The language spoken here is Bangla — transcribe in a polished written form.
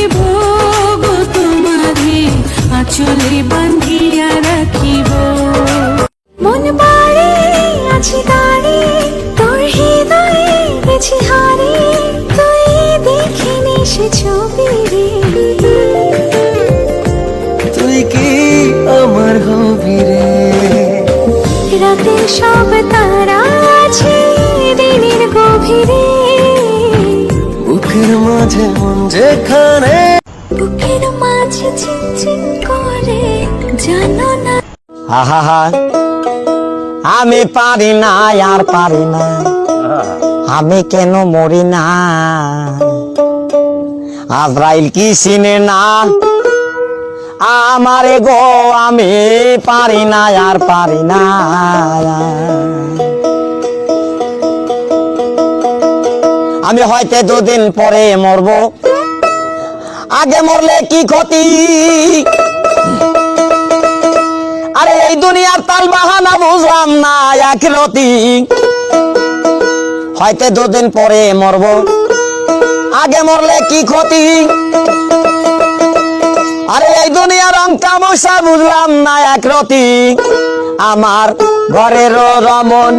দেব গো তোমারে, আঁচলে বাঁধিয়া রাখিব। মন বাড়ি আছে দাঁড়ি, তোর হৃদয়ে গেছি হারি, তুই দেখিনি সে ছবি রে। তুই কি আমার হবি রে? রাতের সব তারা আছে দিনের গভীরে, বুকের মাঝে মন যেখানে, বুকের মাঝে চিনচিন করে জানো না। আহা আমি পারি না আর পারি না, আমি কেন মরি না। আজরাইল কি চিনে না আমারে গো, আমি পারি না আর পারি না। আমি হয়তো দুদিন পরে মরবো, আগে মরলে কি ক্ষতি। আরে এই দুনিয়ার তাল বাহানা বুঝলাম না একরতি। হয়তো দুদিন পরে মরবো, আগে মরলে কি ক্ষতি। আরে এই দুনিয়ার রং তামাশা বুঝলাম না একরতি। আমার ঘরের রমণ